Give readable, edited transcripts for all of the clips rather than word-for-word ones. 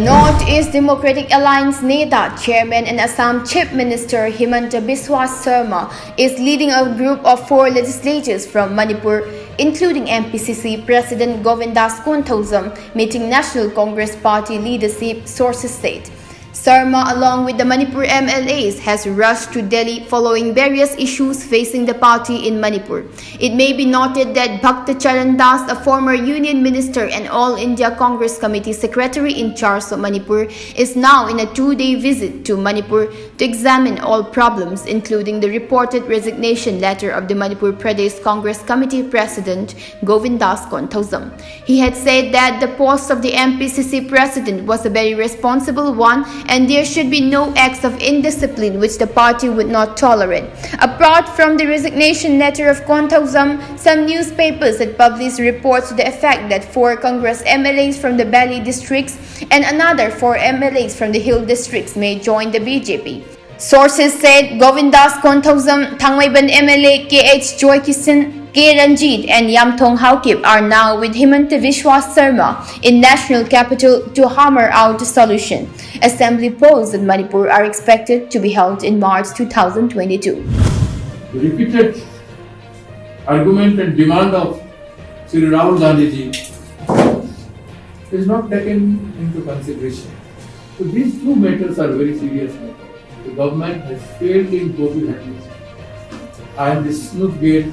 North-East Democratic Alliance Neta, Chairman and Assam Chief Minister Himanta Biswa Sarma is leading a group of 4 legislators from Manipur, including MPCC President Govindas Konthouzam, meeting National Congress Party leadership, sources said. Sarma, along with the Manipur MLAs, has rushed to Delhi following various issues facing the party in Manipur. It may be noted that Bhakta Charan Das, a former Union Minister and All India Congress Committee Secretary in charge of Manipur, is now in a 2-day visit to Manipur to examine all problems, including the reported resignation letter of the Manipur Pradesh Congress Committee President Govindas Konthouzam. He had said that the post of the MPCC President was a very responsible one and there should be no acts of indiscipline which the party would not tolerate. Apart from the resignation letter of Konthouzam, some newspapers had published reports to the effect that 4 Congress MLAs from the Valley districts and another 4 MLAs from the Hill districts may join the BJP. Sources said Govindas Konthouzam, Thangmaiban MLA KH Joy Kisan, K. Ranjit and Yamthong Haokip are now with Himanta Biswa Sarma in national capital to hammer out a solution. Assembly polls in Manipur are expected to be held in March 2022. The repeated argument and demand of Sri Rahul Gandhi ji is not taken into consideration. So these 2 matters are very serious matters. The government has failed in COVID handling, and the Snook Gate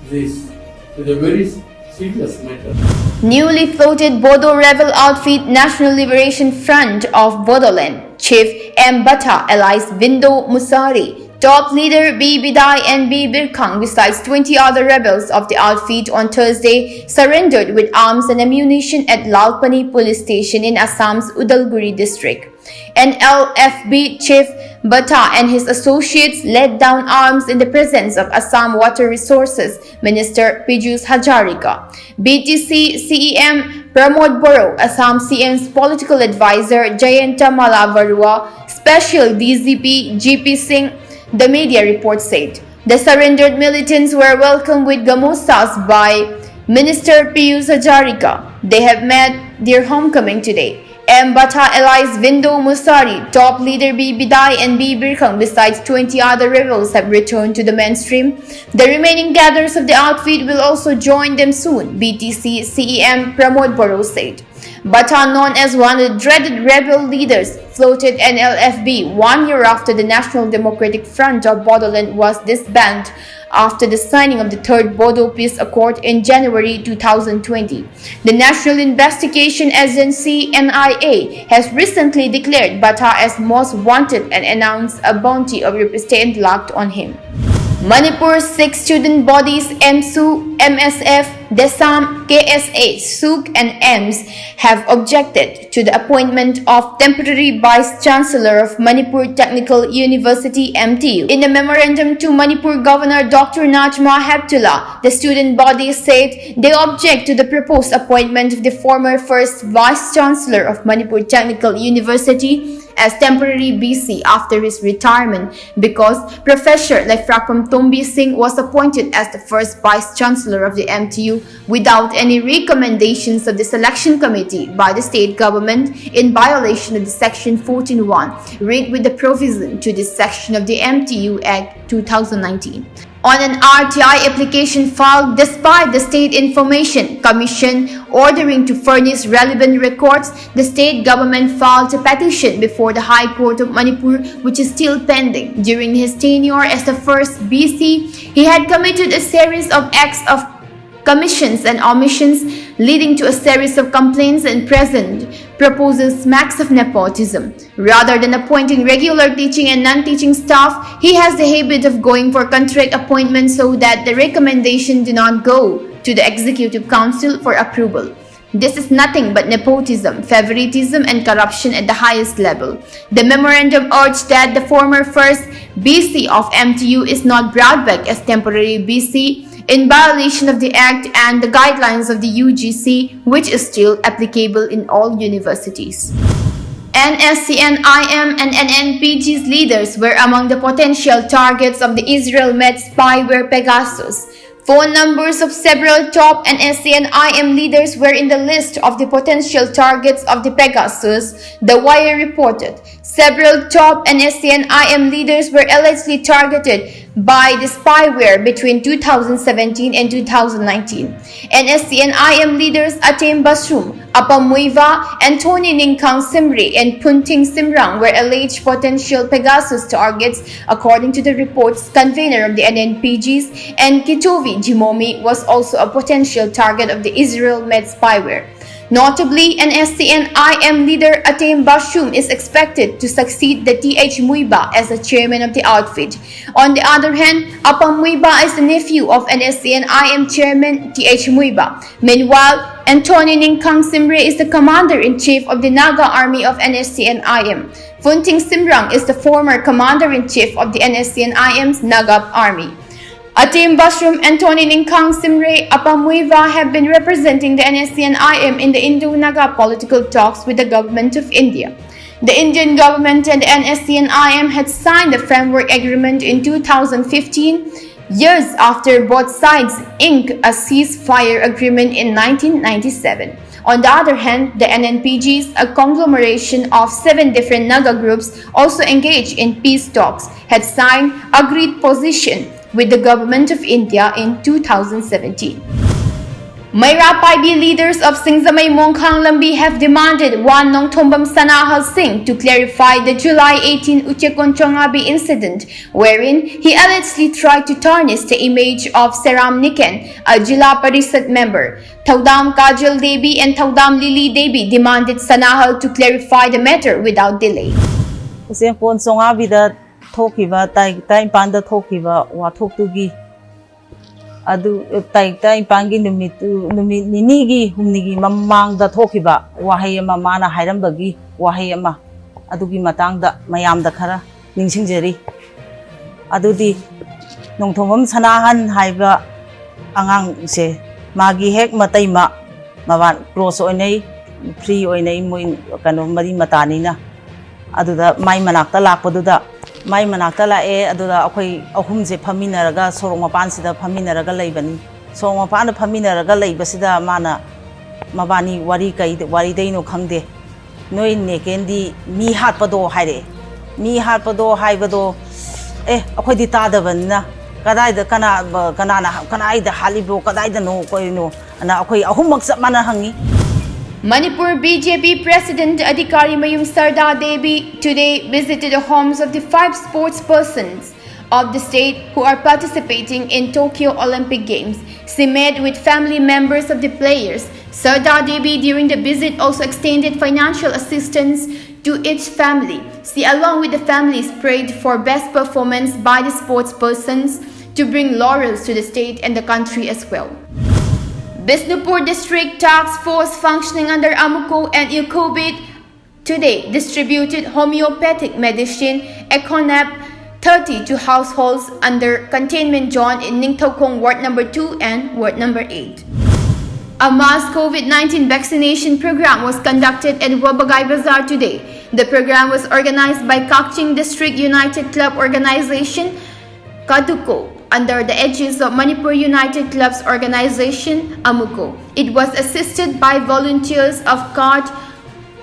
is a very serious matter. Newly floated Bodo rebel outfit National Liberation Front of Bodoland Chief M. Bata allies Vindo Musari, top leader B. Bidai and B. Birkhang, besides 20 other rebels of the outfit on Thursday, surrendered with arms and ammunition at Lalpani police station in Assam's Udalguri district. NLFB Chief Bata and his associates laid down arms in the presence of Assam Water Resources Minister Piyush Hazarika. BTC CEM Pramod Boro, Assam CM's political advisor Jayanta Mala Barua, Special DGP GP Singh, the media report said. The surrendered militants were welcomed with gamosas by Minister Piyush Hazarika. They have met their homecoming today. M. Bata allies Vindo Musari, top leader B. Bidai and B. Birkhang, besides 20 other rebels have returned to the mainstream. The remaining gatherers of the outfit will also join them soon, BTC CEM Pramod Boro said. Bata, known as one of the dreaded rebel leaders, floated NLFB 1 year after the National Democratic Front of Bodoland was disbanded after the signing of the 3rd Bodo Peace Accord in January 2020. The National Investigation Agency NIA has recently declared Bata as most wanted and announced a bounty of Rupee locked on him. Manipur's 6 student bodies MSU, MSF, Desam, KSA, SUK and EMS have objected to the appointment of temporary Vice-Chancellor of Manipur Technical University MTU. In a memorandum to Manipur Governor Dr. Najma Heptullah, the student bodies said they object to the proposed appointment of the former first Vice-Chancellor of Manipur Technical University as temporary BC after his retirement because Professor Lefrakam Tombi Singh was appointed as the first Vice-Chancellor of the MTU without any recommendations of the selection committee by the state government in violation of the Section 14(1) read with the provision to this section of the MTU Act 2019. On an RTI application filed despite the State Information Commission ordering to furnish relevant records, the state government filed a petition before the High Court of Manipur, which is still pending. During his tenure as the first BC, he had committed a series of acts of commissions and omissions, leading to a series of complaints and present proposals smacks of nepotism. Rather than appointing regular teaching and non-teaching staff, he has the habit of going for contract appointments so that the recommendation do not go to the Executive Council for approval. This is nothing but nepotism, favoritism and corruption at the highest level. The memorandum urged that the former first BC of MTU is not brought back as temporary BC in violation of the Act and the guidelines of the UGC, which is still applicable in all universities. NSCN-IM and NNPG's leaders were among the potential targets of the Israel-made spyware Pegasus. Phone numbers of several top NSC and IM leaders were in the list of the potential targets of the Pegasus, The Wire reported. Several top NSC and IM leaders were allegedly targeted by the spyware between 2017 and 2019. NSC and IM leaders Atem Basrum, Apamuiva, Anthony Ningkang Simri, and Punting Simrang were alleged potential Pegasus targets, according to the reports. Convener of the NNPGs and Kitovi Jimomi was also a potential target of the Israel-made spyware. Notably, NSC and IM leader Atem Bashum is expected to succeed the TH Muiba as the chairman of the outfit. On the other hand, Apam Muiba is the nephew of NSC and IM chairman TH Muiba. Meanwhile, Anthony Ningkang Simre is the commander-in-chief of the Naga army of NSC and IM. Funting Simrang is the former commander-in-chief of the NSC and IM's Naga army. Atem Bashum, Anthony Ningkang Simre, Apamuiva have been representing the NSC and IM in the Indo-Naga political talks with the government of India. The Indian government and the NSC and IM had signed a framework agreement in 2015, years after both sides inked a ceasefire agreement in 1997. On the other hand, the NNPGs, a conglomeration of 7 different Naga groups also engaged in peace talks, had signed agreed position with the government of India in 2017. Mayra Paibi leaders of Singzamay Mongkhang Lambi have demanded Wan Nongthombam Sanahal Singh to clarify the July 18 Uchekonchongabi incident, wherein he allegedly tried to tarnish the image of Seram Niken, a Jila Parisad member. Thaudam Kajal Devi and Thaudam Lily Devi demanded Sanahal to clarify the matter without delay. Thokiba tai panda thokiba wa thoktugi adu tai pangi numit ninigi humnigi mamang da thokiba wahai ama mana hairambagi wahai ama adugi matang da mayam da khara ningsingjari adudi nongthomam sanahan haiba angang se magi hek matai ma mawan close oinai free oinai moi kano mari matani na aduda mai manakta lakpaduda Mai manakta lae aduda akhoi ahumje phaminaraga sorong mapan sida phaminaraga leibani sorong mapan phaminaraga leibasida mana mabani wari deino khangde noi nekendi mi hatpado haire mi hatpado haibado akhoi di tadabanna kadai da kana ida halibo kadai da no koino ana akhoi ahumak mana hangi. Manipur BJP President Adhikari Mayum Sarda Devi today visited the homes of the 5 sports persons of the state who are participating in Tokyo Olympic Games. She met with family members of the players. Sarda Devi during the visit also extended financial assistance to each family. She along with the families prayed for best performance by the sports persons to bring laurels to the state and the country as well. Bisnupur District Task Force functioning under Amuko and Ilkobit today distributed homeopathic medicine Econap 30 to households under containment zone in Ningthokong Ward number 2 and Ward number 8. A mass COVID-19 vaccination program was conducted at Wabagay Bazaar today. The program was organized by Kakching District United Club Organization, Kaduko, under the aegis of Manipur United Clubs Organization, Amuko. It was assisted by volunteers of KART,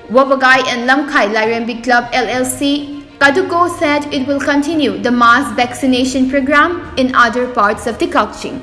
Wabagay and Lamkai Lairembi Club LLC. Kaduko said it will continue the mass vaccination program in other parts of the Kakching.